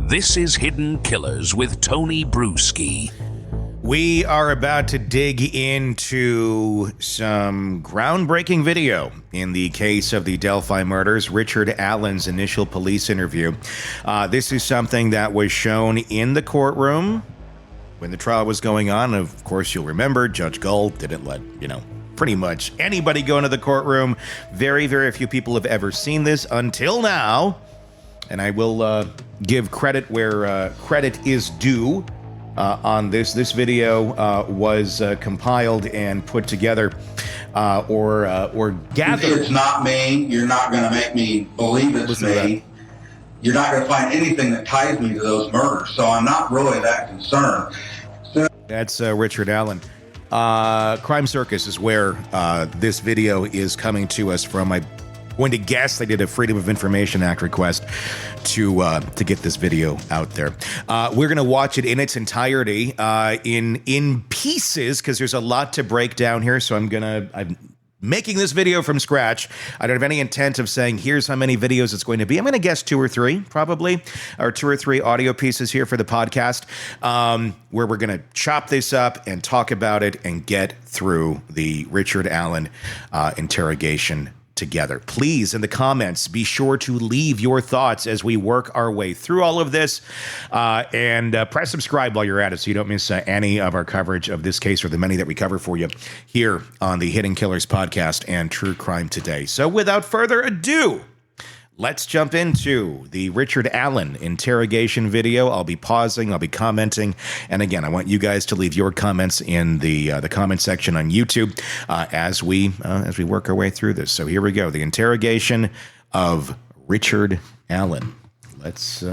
This is Hidden Killers with Tony Bruschi. We are about to dig into some groundbreaking video in the case of the Delphi murders, Richard Allen's initial police interview. This is something that was shown in the courtroom when the trial was going on. Of course, you'll remember Judge Gull didn't let, pretty much anybody go into the courtroom. Very, very few people have ever seen this until now. And I will give credit where credit is due on this. This video was compiled and put together or gathered. It's not me. You're not going to make me believe it's me. You're not going to find anything that ties me to those murders. So I'm not really that concerned. That's Richard Allen. Crime Circus is where this video is coming to us from. I'm going to guess they did a Freedom of Information Act request to get this video out there. We're going to watch it in its entirety, in pieces, because there's a lot to break down here. So I'm making this video from scratch. I don't have any intent of saying, here's how many videos it's going to be. I'm going to guess 2 or 3, probably, or 2 or 3 audio pieces here for the podcast, where we're going to chop this up and talk about it and get through the Richard Allen interrogation together. Please, in the comments, be sure to leave your thoughts as we work our way through all of this, and press subscribe while you're at it so you don't miss any of our coverage of this case or the many that we cover for you here on the Hidden Killers podcast and True Crime Today. So without further ado, let's jump into the Richard Allen interrogation video. I'll be pausing, I'll be commenting, and again, I want you guys to leave your comments in the comment section on YouTube as we work our way through this. So here we go, the interrogation of Richard Allen. Let's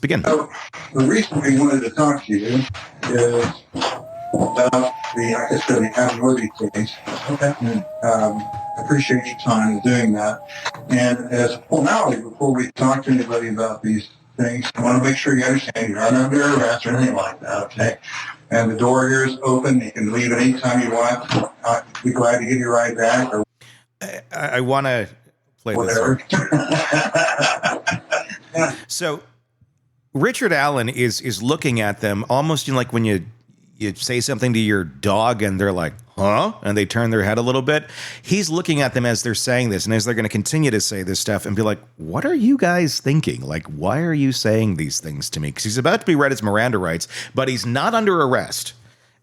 begin. So the reason we wanted to talk to you is about the ambiguity case. Okay. And, appreciate your time in doing that. And as a formality, before we talk to anybody about these things, I want to make sure you understand you're not under arrest or anything like that, okay? And the door here is open. You can leave anytime you want. I'd be glad to give you a ride back. Or I want to play whatever. This. So Richard Allen is looking at them almost like when you say something to your dog and they're like, huh? And they turn their head a little bit. He's looking at them as they're saying this and as they're going to continue to say this stuff and be like, what are you guys thinking? Like, why are you saying these things to me? Because he's about to be read his Miranda rights, but he's not under arrest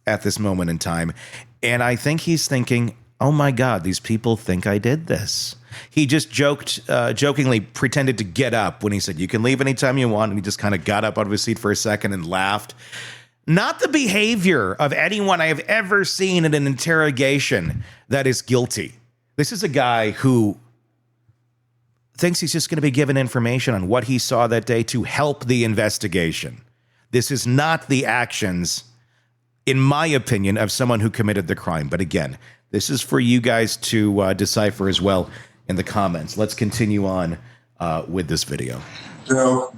at this moment in time. And I think he's thinking, oh my God, these people think I did this. He just jokingly pretended to get up when he said, you can leave anytime you want. And he just kind of got up out of his seat for a second and laughed. Not the behavior of anyone I have ever seen in an interrogation that is guilty. This is a guy who thinks he's just going to be given information on what he saw that day to help the investigation. This is not the actions, in my opinion, of someone who committed the crime. But again, this is for you guys to decipher as well in the comments. Let's continue on with this video. So,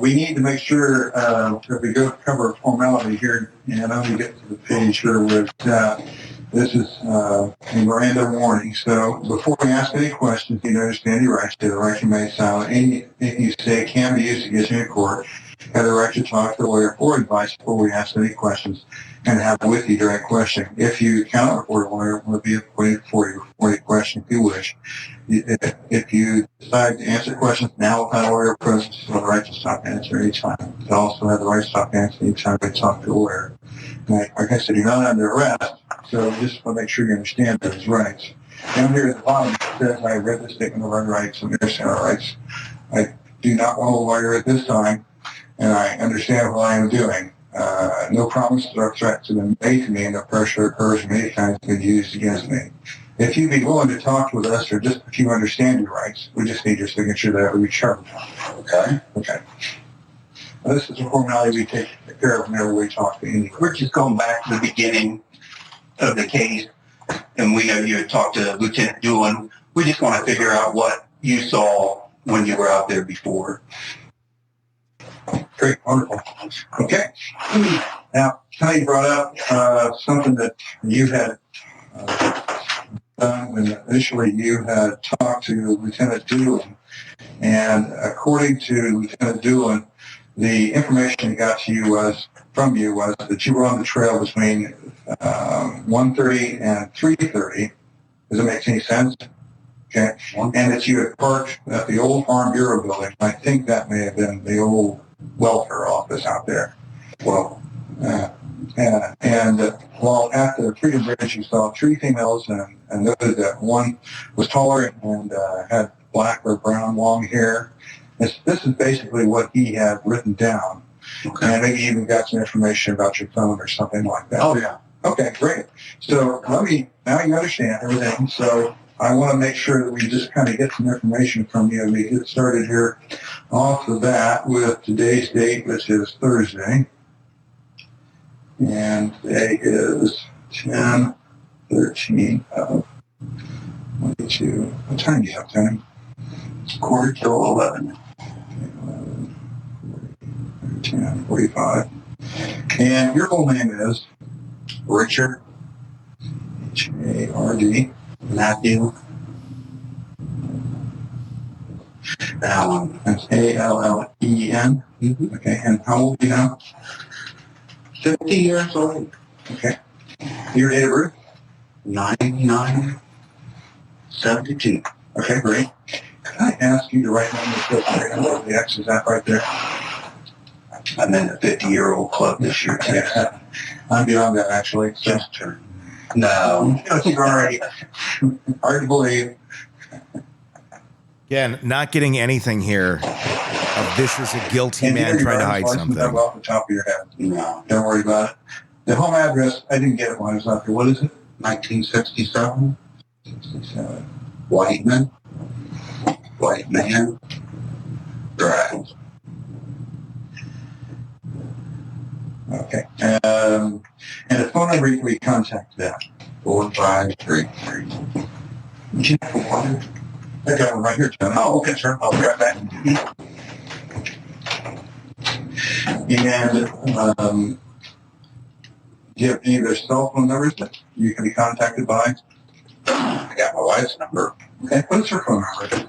we need to make sure that we go cover formality here, and I'm going to get to the page here with this is a Miranda warning. So before we ask any questions, you understand your rights to the right to remain silent. Anything you say can be used against you in court. You have the right to talk to a lawyer for advice before we ask any questions and have it with you during questioning. If you cannot afford a lawyer, we'll be appointed for you before you question if you wish. If you decide to answer questions now without a lawyer present, you have the right to stop answering each time. You also have the right to stop answering each time we talk to a lawyer. Like I said, you're not under arrest, so just want to make sure you understand those rights. Down here at the bottom, it says, I read the statement of our rights and understand our rights. I do not want a lawyer at this time, and I understand what I am doing. No promises or threats have been made to me, and no pressure or coercion of any kind has been used against me. If you'd be willing to talk with us, or just if you understand your rights, we just need your signature that we chart. Okay? Okay. Now, this is a formality we take care of whenever we talk to anyone. We're just going back to the beginning of the case, and we know you had talked to Lieutenant Doolin. We just want to figure out what you saw when you were out there before. Great, wonderful. Okay. Now, Tony brought up something that you had when initially you had talked to Lieutenant Doolin, and according to Lieutenant Doolin, the information he got to you was that you were on the trail between 1:30 and 3:30. Does it make any sense? Okay. And that you had parked at the old Farm Bureau building. I think that may have been the old welfare office out there. Well, while at the Freedom Bridge, you saw three females and noted that one was taller and had black or brown long hair. This is basically what he had written down. Okay. And maybe you even got some information about your phone or something like that. Oh, yeah. Okay, great. So now you understand everything. So I want to make sure that we just kind of get some information from you. And we get started here off the bat with today's date, which is Thursday. And today is 10/13 of 22. What time do you have, Tony? It's 11:15. 10:45. And your whole name is? Richard. H-A-R-D. Matthew. Allen. That's A-L-L-E-N. Mm-hmm. Okay, and how old are you now? 50 years old. Okay. Your date of birth? 9972. Okay, great. Could I ask you to write down the X? Is that right there? I'm in the 50-year-old club this year. Yeah. I'm beyond that, actually. So. Just turned. No. You're already hard to believe. Again, not getting anything here. This is a guilty man trying to hide something. Off the top of your head. No. Don't worry about it. The home address, I didn't get it when I was out there. What is it? 1967. 67. White man. Drive. Okay. And the phone number we contact that. 4533. Would you have water? I got one right here, John. Oh, okay, sure. I'll be right back. And do you have any of their cell phone numbers that you can be contacted by? I got my wife's number. Okay. What is her phone number?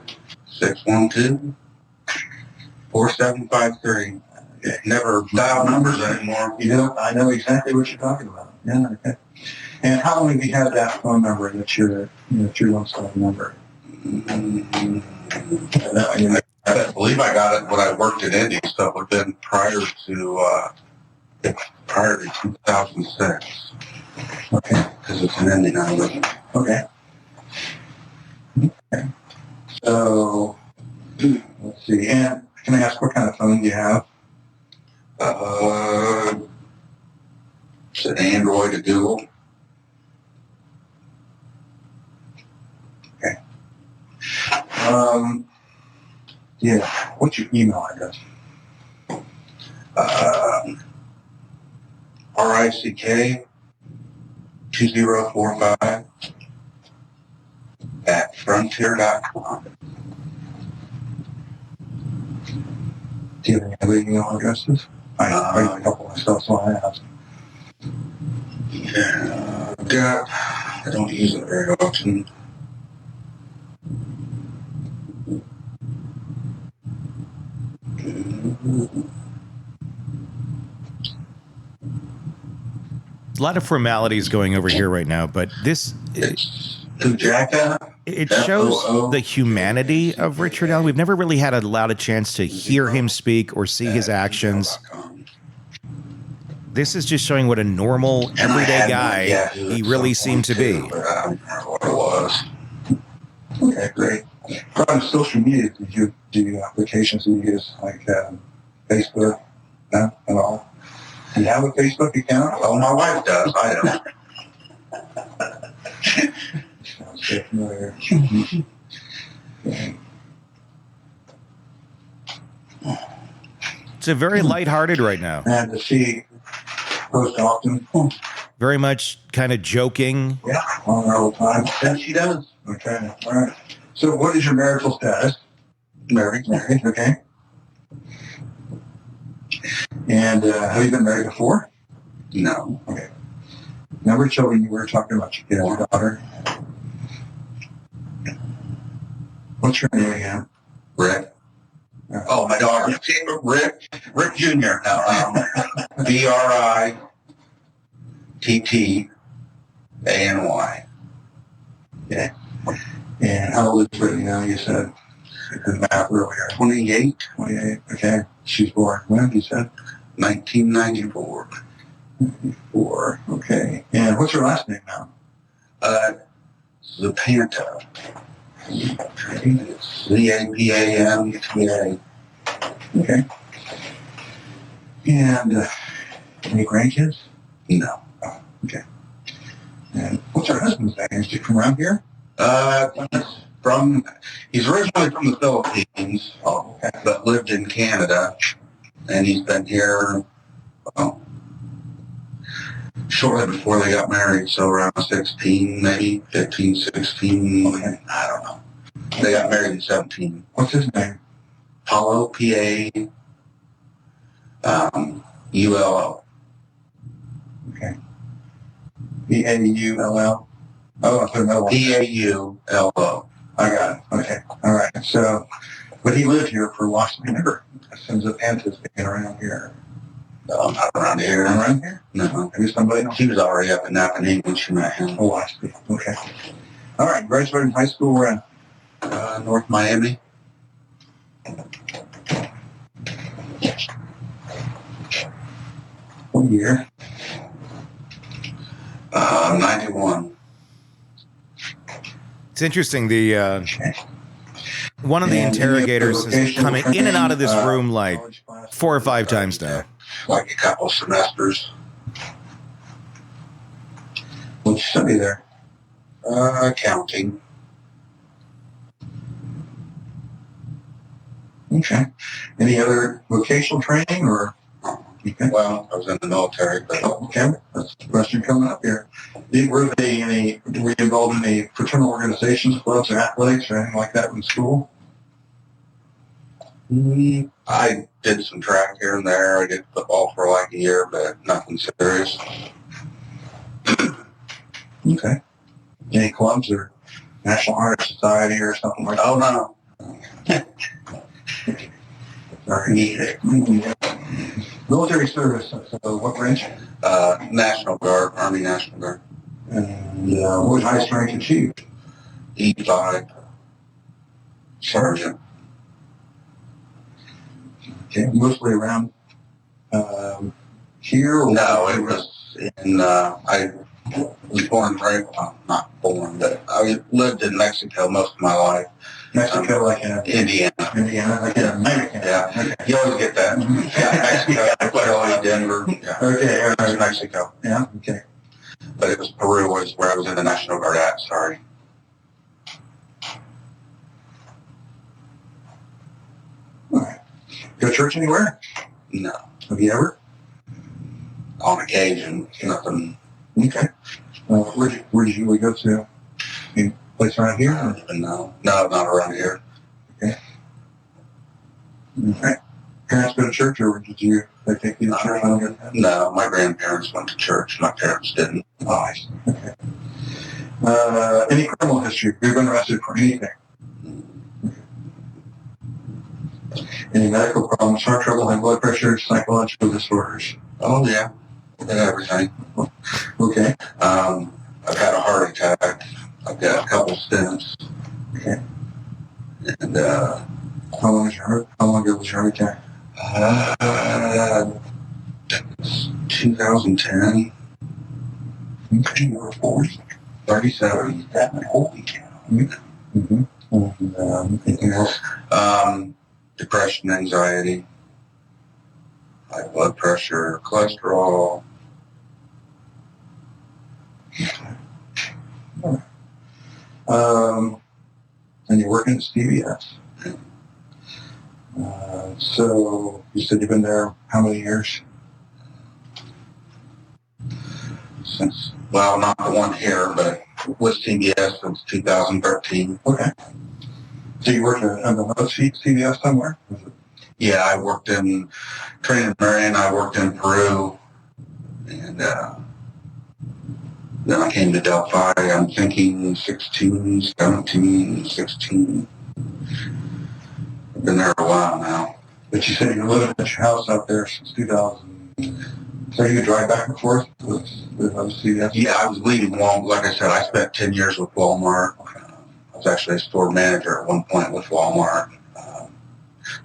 612-4753. Never dial numbers anymore. You know, I know exactly what you're talking about. Yeah, okay. And how long have you had that phone number that's your 317 number? I believe I got it when I worked at Indy, so it would have been prior to 2006. Okay. Because it's an Indy number. Okay. Okay. So, let's see. And can I ask what kind of phone you have? It's an Android, a Google. Okay. Yeah. What's your email address? RICK2045 at frontier.com. Do you have any other email addresses? I have a couple myself, so I asked. Yeah, I don't use it very often. A lot of formalities going over here right now, but this it shows the humanity of Richard Allen. We've never really had a chance to hear him speak or see his actions. This is just showing what a normal, everyday guy he really seemed to be. I don't remember what it was. Okay, great. On social media, did you do applications you use like Facebook? No, at all. Do you have a Facebook account? Well, my wife does. I don't. Sounds so familiar. Okay. It's a very lighthearted right now. And does she post often? Very much kind of joking. Yeah, on her all the time. Yes, she does. Okay, all right. So what is your marital status? Married. Married, okay. And have you been married before? No. Okay. Number of children you were talking about, your kid, your daughter? What's your name again? Rick. Oh, my daughter. Rick Jr. No, Brittany. Okay. And how old is Brittany now? You said the math earlier. 28. 28. Okay. She's born when? You said 1994. 4. Okay. And what's her last name now? Zapanta. It's Zapanta. Okay. And any grandkids? No. Oh, okay. And what's her husband's name? Is he from around here? He's originally from the Philippines, Oh, okay. but lived in Canada, and he's been here shortly before they got married, so around 16, maybe 15, 16. Okay. I don't know. They got married in 17. What's his name? Paulo, P-A-U-L-O. Okay. P-A-U-L-L? Oh, I put another one. P-A-U-L-O. I got it. Okay. All right. So, but he lived here for a while. So he never sends up Anta's being around here. No, not around here. Not around here? No. Maybe somebody else? She was already up in Napanee when she met him. Oh, I see. Okay. All right. Graduated high school where? North Miami. What year? 91. It's interesting. The one of the interrogators is coming in and out of this room like 4 or 5 times now. Like a couple semesters. What'd you study there? Accounting. Okay. Any other vocational training or? Okay. Well, I was in the military, but Okay. That's the question coming up here. Were you involved in any fraternal organizations, clubs, or athletics, or anything like that in school? I did some track here and there. I did football for like a year, but nothing serious. Okay. Any clubs or National Honor Society or something like that? Oh, no. Sorry. Military service. So what branch? National Guard, Army National Guard. And what was highest rank achieved? E5 Sergeant. Okay. Mostly around here? Or No, it was in, I was born right, well, not born, but I lived in Mexico most of my life. Mexico, like in Indiana. Indiana, like in America. Yeah. Okay. You always get that. Yeah, Mexico, Clearly, Denver. Yeah. Okay. All It was right. Mexico. Yeah. Okay. But it was Peru was where I was in the National Guard at, sorry. All right. Go to church anywhere? No. Have you ever? On occasion, nothing. Okay. Where did you usually go to? Any place around here? I don't even know. No, not around here. Okay. Parents go to church, or did they take you to church? No, my grandparents went to church. My parents didn't. Oh, I see. Okay. Any criminal history? You've been arrested for anything? Any medical problems, heart trouble, high blood pressure, psychological disorders? Oh, yeah. And everything. Okay. I've had a heart attack. I've got a couple stents. Okay. And, How long ago was your heart attack? it was 2010. Okay, you were 40. 37. Holy cow. Mm-hmm. And, anything else? Depression, anxiety, high blood pressure, cholesterol. And you're working at CVS. So you said you've been there how many years? Well, not the one here, but with CBS since 2013. Okay. So you worked at another CVS somewhere? Yeah, I worked in training Miranda. I worked in Peru, and then I came to Delphi. I'm thinking 16, 17, 16. I've been there a while now. But you said you're living at your house out there since 2000. So you drive back and forth with CVS? Yeah, I was leading Walmart. Like I said, I spent 10 years with Walmart. I was actually a store manager at one point with Walmart.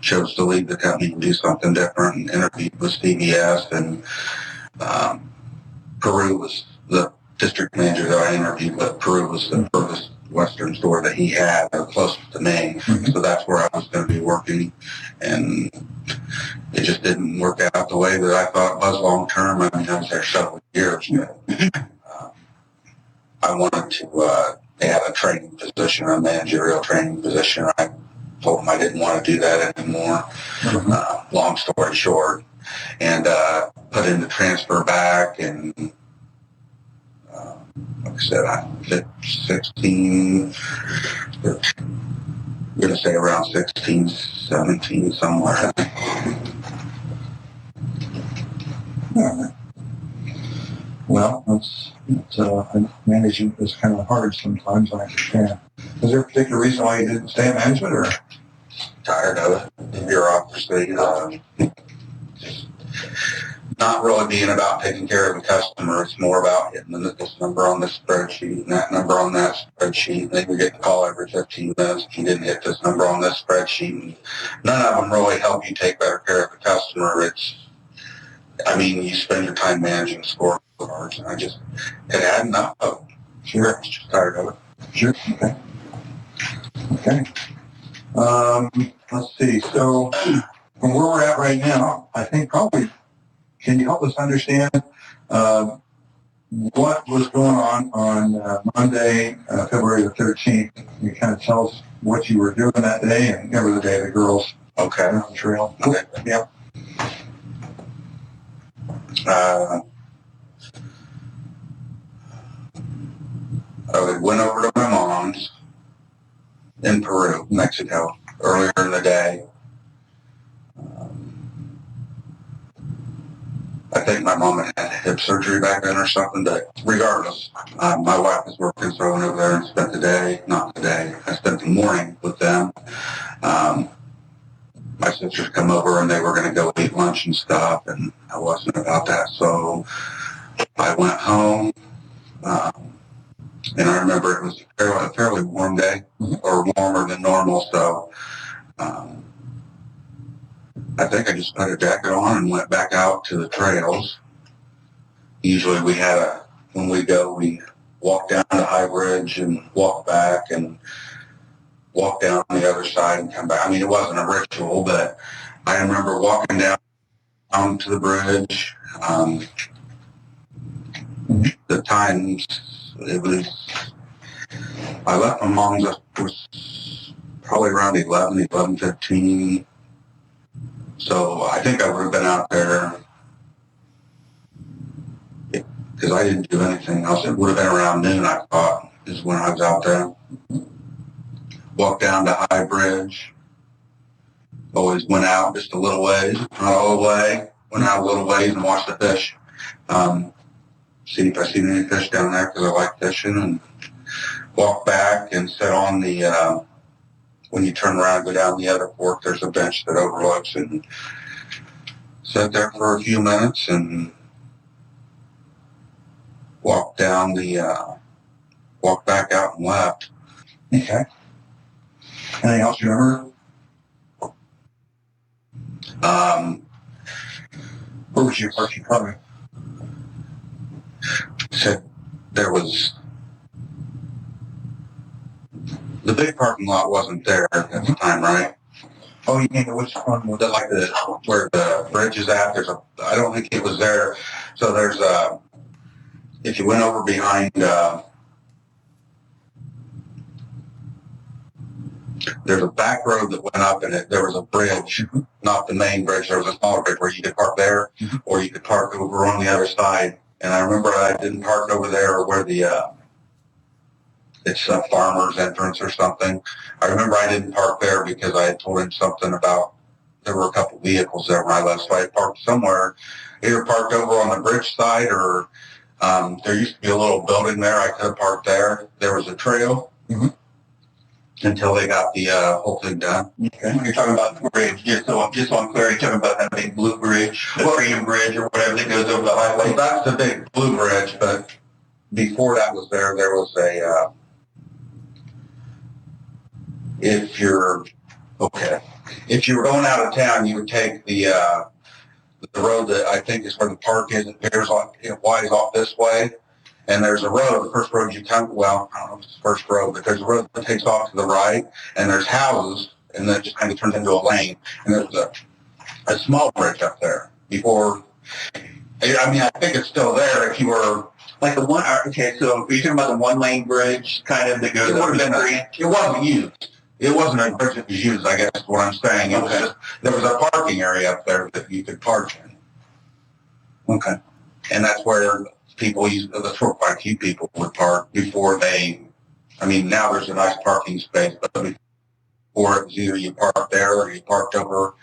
Chose to leave the company and do something different, and interviewed with CVS, and Peru was the district manager that I interviewed with. Peru was the furthest Western store that he had, or closest to me. Mm-hmm. So that's where I was going to be working, and it just didn't work out the way that I thought it was long term. I mean, I was there several years, but I wanted to, they had a training position, a managerial training position. I told them I didn't want to do that anymore. Mm-hmm. Long story short, and put in the transfer back, and like I said, I hit 16, we're going to say around 16, 17, somewhere. All right. Well, managing is kind of hard sometimes, I understand. Was there a particular reason why you didn't stay in management, or? Tired of it, the bureaucracy, just not really being about taking care of the customer. It's more about hitting this number on this spreadsheet and that number on that spreadsheet. And then we get the call every 15 minutes if you didn't hit this number on this spreadsheet. And none of them really help you take better care of the customer. You spend your time managing scorecards, and I just had had enough of it. Sure. I was just tired of it. Sure. Okay. Let's see. So from where we're at right now, I think probably, can you help us understand what was going on Monday, February the 13th? You kind of tell us what you were doing that day and every the day the girls Okay. were on the trail. Okay. Yeah. I went over to my mom's in Peru, Mexico, earlier in the day. I think my mom had hip surgery back then or something, but regardless, my wife was working, so I went over there and spent the day, not the day, I spent the morning with them. My sisters come over and they were going to go eat lunch and stuff, and I wasn't about that, so I went home. And I remember it was a fairly warm day, or warmer than normal, so I think I just put a jacket on and went back out to the trails. Usually when we go, we walk down the high bridge and walk back and walk down the other side and come back. I mean, it wasn't a ritual, but I remember walking down to the bridge. The times, I left my mom's, it was probably around 11:15. So I think I would have been out there, because I didn't do anything else. It would have been around noon, I thought, is when I was out there. Walked down to High Bridge. Always went out just a little ways, not all the way. Went out a little ways and watched the fish. See if I seen any fish down there, because I like fishing. And walked back and sat on the, when you turn around and go down the other fork, there's a bench that overlooks, and sat there for a few minutes and walked down walked back out and left. Okay. Anything else you remember? Where was your parking car? Said there was, the big parking lot wasn't there at the time, right? Oh, you mean which one? Where the bridge is at, I don't think it was there. So there's if you went over behind, there's a back road that went up, and there was a bridge, not the main bridge. There was a smaller bridge where you could park there, or you could park over on the other side. And I remember I didn't park over there where it's a farmer's entrance or something. I remember I didn't park there because I had told him something about, there were a couple vehicles there when I left, so I parked somewhere, either parked over on the bridge side, or there used to be a little building there. I could have parked there. There was a trail. until they got the whole thing done. Okay. When you're talking about the bridge, just so I'm clear, you're talking about that big blue bridge, the Freedom Bridge or whatever that goes over the highway. Well, that's the big blue bridge, but before that was there was a, if you're going out of town, you would take the road that I think is where the park is. It bears off, it winds off this way. And there's a road, the first road you come, well, I don't know if it's the first road, but there's a road that takes off to the right, and there's houses, and then it just kind of turns into a lane. And there's a small bridge up there before, I mean, I think it's still there if you were... Like the one, okay, so are you talking about the one-lane bridge kind of that goes over the street? It wasn't used. It wasn't a bridge that was used, I guess is what I'm saying. It was just, there was a parking area up there that you could park in. Okay. And that's where that's where quite a few people would park before they, I mean, now there's a nice parking space, but before it was either you parked there or you parked over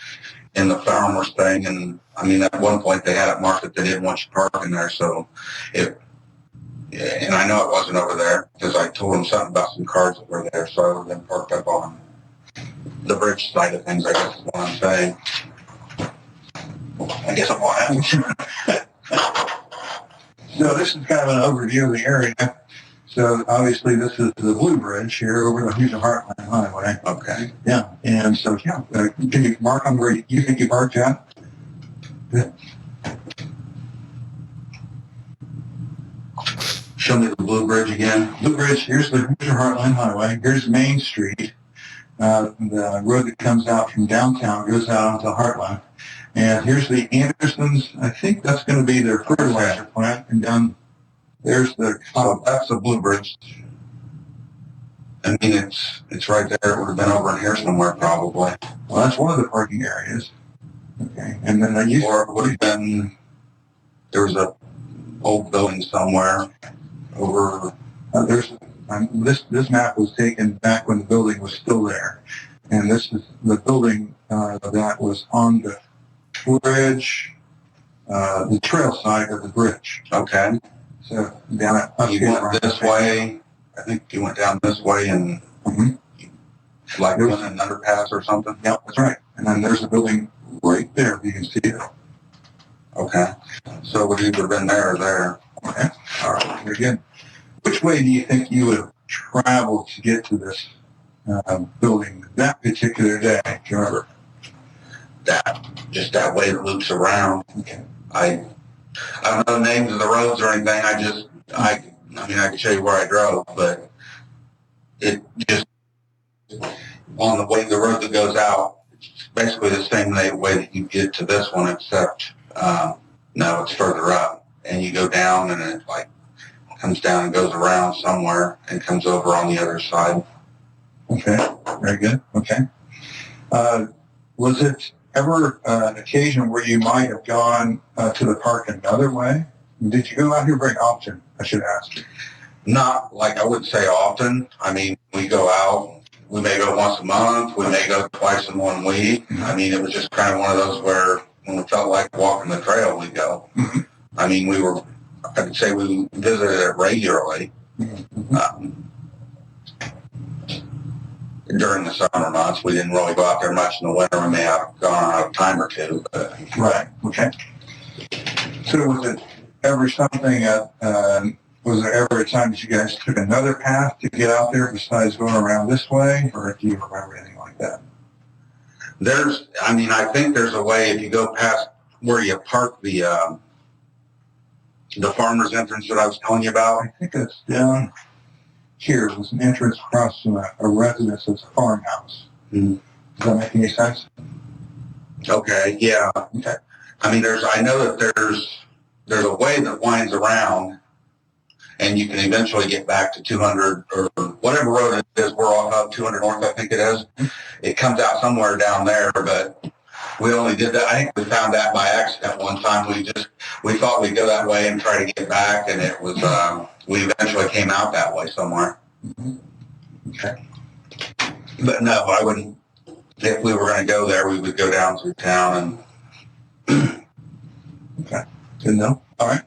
in the farmer's thing. And I mean, at one point they had it marked that they didn't want you parking there. So and I know it wasn't over there because I told them something about some cars that were there. So I would have been parked up on the bridge side of things, I guess is what I'm saying. I guess I'm on. So this is kind of an overview of the area. So obviously this is the Blue Bridge here over the Houston Heartland Highway. Okay. Yeah. And so, yeah, can you mark on where you think you parked at? Yeah. Show me the Blue Bridge again. Blue Bridge, here's the Houston Heartland Highway. Here's Main Street. The road that comes out from downtown goes out onto Heartland. And here's the Andersons. I think that's going to be their fertilizer plant. And down there's the... So that's the Blue Bridge. I mean, it's right there. It would have been over in here somewhere probably. Well, that's one of the parking areas. Okay. And then or it would have been, there was a old building somewhere over... This map was taken back when the building was still there. And this is the building that was on the bridge, the trail side of the bridge. Okay. So down at you went this way. I think you went down this way and like there was an underpass or something. Yeah, that's right. And then there's a building right there. You can see it. Okay. So it would either have been there or there. Okay. All right. Very good. Which way do you think you would have traveled to get to this building that particular day? Do you remember? Just that way it loops around. Okay. I don't know the names of the roads or anything. I mean, I can show you where I drove, but it just, on the way, the road that goes out, it's basically the same way that you get to this one, except, no, it's further up. And you go down and it like comes down and goes around somewhere and comes over on the other side. Okay. Very good. Okay. Was it ever an occasion where you might have gone to the park another way? Did you go out here very often, I should ask? Not like I wouldn't say often. I mean, we go out, we may go once a month, we may go twice in 1 week. I mean, it was just kind of one of those where when we felt like walking the trail, we'd go. I mean, I could say we visited it regularly. During the summer months, we didn't really go out there much in the winter. We may have gone out a time or two. But. Right. Okay. So was it ever something was there ever a time that you guys took another path to get out there besides going around this way, or do you remember anything like that? I think there's a way if you go past where you park the farmer's entrance that I was telling you about. I think it's down here. There's an entrance across from a residence that's a farmhouse. Does that make any sense? Okay, yeah. Okay. I mean, I know that there's a way that winds around, and you can eventually get back to 200 or whatever road it is. We're off of 200 North, I think it is. It comes out somewhere down there, but we only did that. I think we found that by accident one time. We thought we'd go that way and try to get back, and it was we eventually came out that way somewhere. Okay. But no, I wouldn't. If we were going to go there, we would go down through town and. Okay. Good to know. All right.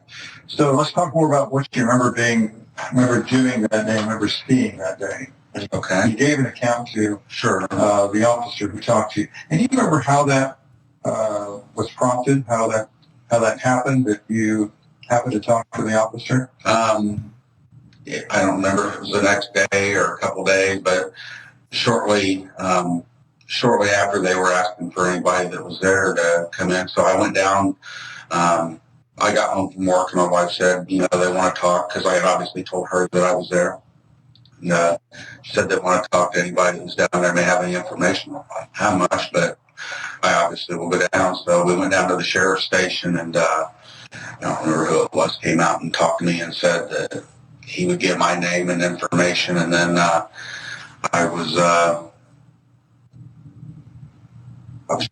So let's talk more about what you remember doing that day, remember seeing that day. Okay. You gave an account to Sure. the officer who talked to you. And you remember how that was prompted, how that happened, that you happened to talk to the officer? I don't remember if it was the next day or a couple days, but shortly after they were asking for anybody that was there to come in. So I went down. I got home from work and my wife said, they want to talk because I had obviously told her that I was there. And she said they want to talk to anybody who's down there, may have any information. How much, but I obviously will go down. So we went down to the sheriff's station and I don't remember who it was, came out and talked to me and said that he would get my name and information. And then I was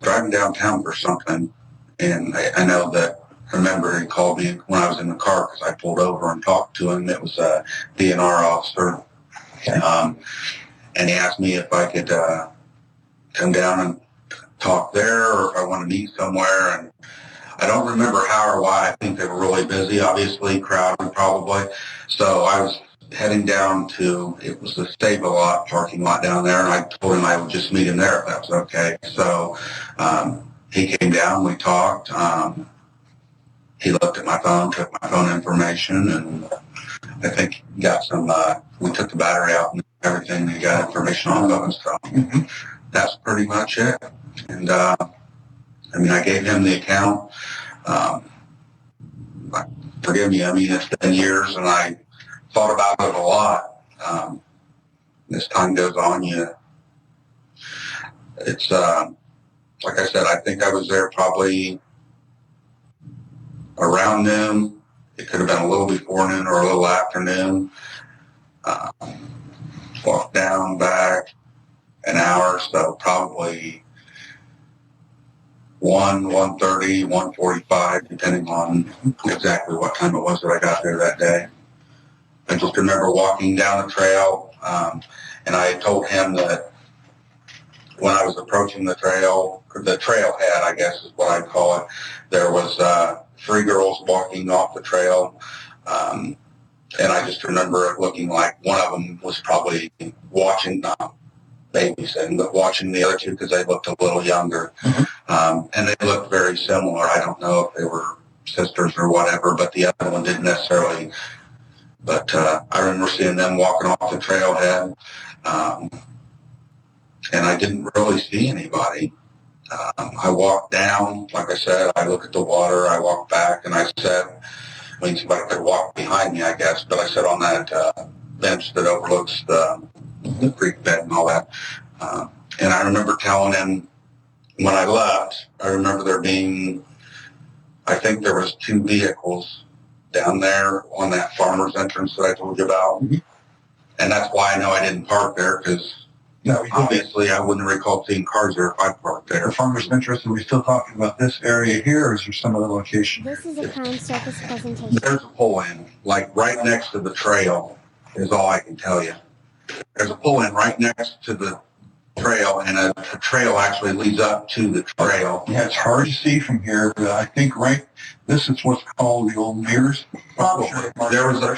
driving downtown for something, and I know that, I remember he called me when I was in the car because I pulled over and talked to him. It was a DNR officer. Okay. And he asked me if I could come down and talk there or if I want to meet somewhere. And I don't remember how or why. I think they were really busy, obviously, crowded probably. So I was heading down to, it was the Save-A-Lot parking lot down there, and I told him I would just meet him there if that was okay. So he came down, we talked. He looked at my phone, took my phone information, and I think he got some, we took the battery out and everything, he got information on of it. So that's pretty much it. And I gave him the account. Forgive me, it's been years and I thought about it a lot. As time goes on, it's, like I said, I think I was there probably around noon. It could have been a little before noon or a little after noon. Walked down, back an hour, so probably 1:30, 1:45, depending on exactly what time it was that I got there that day. I just remember walking down the trail, and I had told him that when I was approaching the trail, or the trailhead, I guess is what I'd call it, there was 3 girls walking off the trail, and I just remember it looking like one of them was probably watching, not babysitting, but watching the other 2 because they looked a little younger. And they looked very similar. I don't know if they were sisters or whatever, but the other one didn't necessarily. But I remember seeing them walking off the trailhead, and I didn't really see anybody. I walked down, like I said, I looked at the water, I walked back, and I said, somebody could walk behind me, I guess, but I sat on that bench that overlooks the creek bed and all that. And I remember telling him when I left, I remember there being, I think there was 2 vehicles down there on that farmer's entrance that I told you about. And that's why I know I didn't park there, because obviously I wouldn't recall seeing cars there if I parked there. The farmer's entrance, are we still talking about this area here, or is there some other location? This is a Crime Circus presentation. There's a pull-in, like right next to the trail, is all I can tell you. There's a pull-in right next to the trail, and a trail actually leads up to the trail. Yeah, it's hard to see from here, but I think this is what's called the old Mears. There was a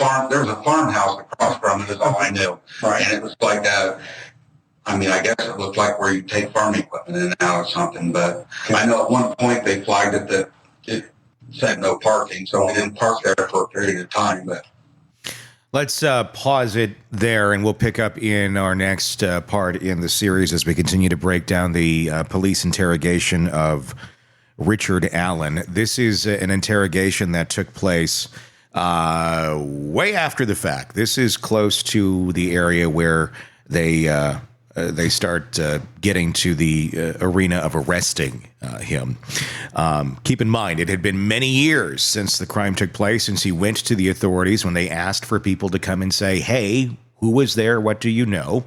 farmhouse across from it, is all I knew. Right. And it was like I guess it looked like where you take farm equipment in and out or something, but I know at one point they flagged it that it said no parking, so we didn't park there for a period of time, but Let's pause it there, and we'll pick up in our next part in the series as we continue to break down the police interrogation of Richard Allen. This is an interrogation that took place way after the fact. This is close to the area where they start getting to the arena of arresting him. Keep in mind, it had been many years since the crime took place, since he went to the authorities when they asked for people to come and say, hey, who was there? What do you know?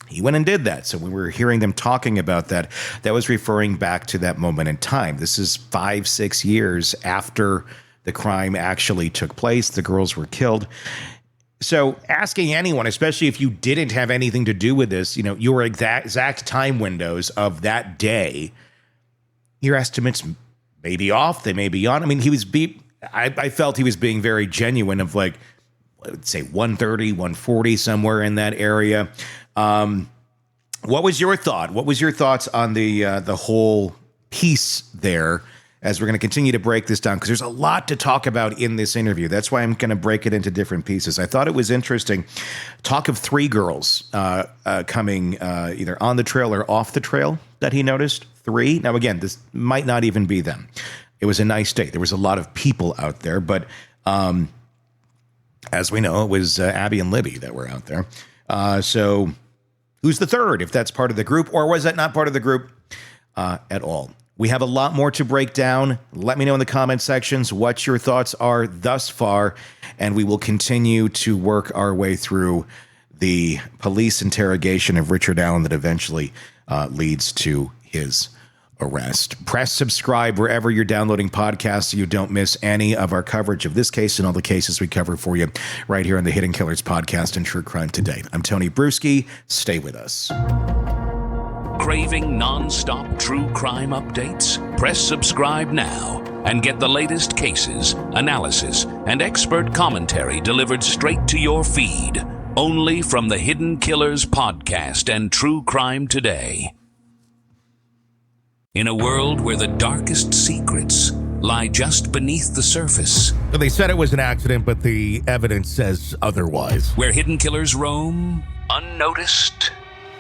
He went and did that. So when we were hearing them talking about that, that was referring back to that moment in time. This is 5-6 years after the crime actually took place. The girls were killed. So asking anyone, especially if you didn't have anything to do with this, your exact time windows of that day, your estimates may be off, they may be on. I mean, I felt he was being very genuine of like, let's say 130, 140, somewhere in that area. What was your thought? What was your thoughts on the whole piece there, as we're going to continue to break this down, because there's a lot to talk about in this interview. That's why I'm going to break it into different pieces. I thought it was interesting. Talk of 3 girls coming either on the trail or off the trail that he noticed. 3. Now, again, this might not even be them. It was a nice day. There was a lot of people out there, but as we know, it was Abby and Libby that were out there. So who's the third, if that's part of the group, or was that not part of the group at all? We have a lot more to break down. Let me know in the comment sections what your thoughts are thus far, and we will continue to work our way through the police interrogation of Richard Allen that eventually leads to his arrest. Press subscribe wherever you're downloading podcasts so you don't miss any of our coverage of this case and all the cases we cover for you right here on the Hidden Killers podcast and True Crime Today. I'm Tony Bruschi. Stay with us. Craving non-stop true crime updates? Press subscribe now and get the latest cases, analysis, and expert commentary delivered straight to your feed. Only from the Hidden Killers podcast and True Crime Today. In a world where the darkest secrets lie just beneath the surface. They said it was an accident, but the evidence says otherwise. Where hidden killers roam, unnoticed,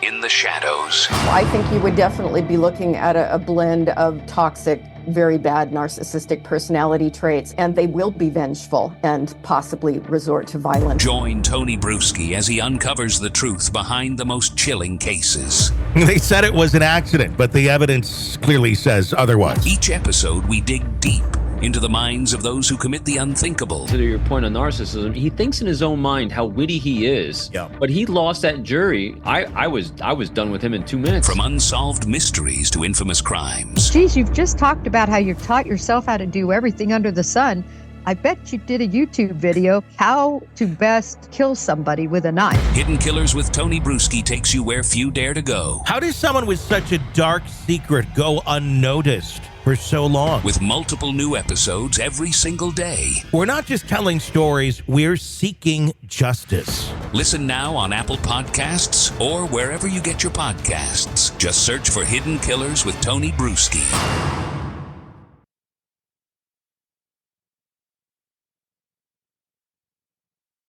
in the shadows. I think you would definitely be looking at a blend of toxic, very bad narcissistic personality traits, and they will be vengeful and possibly resort to violence. Join Tony Bruschi as he uncovers the truth behind the most chilling cases. They said it was an accident, but the evidence clearly says otherwise. Each episode, we dig deep into the minds of those who commit the unthinkable. To your point on narcissism, he thinks in his own mind how witty he is. Yeah. But he lost that jury. I was done with him in 2 minutes. From unsolved mysteries to infamous crimes. Geez, you've just talked about how you've taught yourself how to do everything under the sun. I bet you did a YouTube video, how to best kill somebody with a knife. Hidden Killers with Tony Bruschi takes you where few dare to go. How does someone with such a dark secret go unnoticed for so long? With multiple new episodes every single day. We're not just telling stories, we're seeking justice. Listen now on Apple Podcasts or wherever you get your podcasts. Just search for Hidden Killers with Tony Bruschi.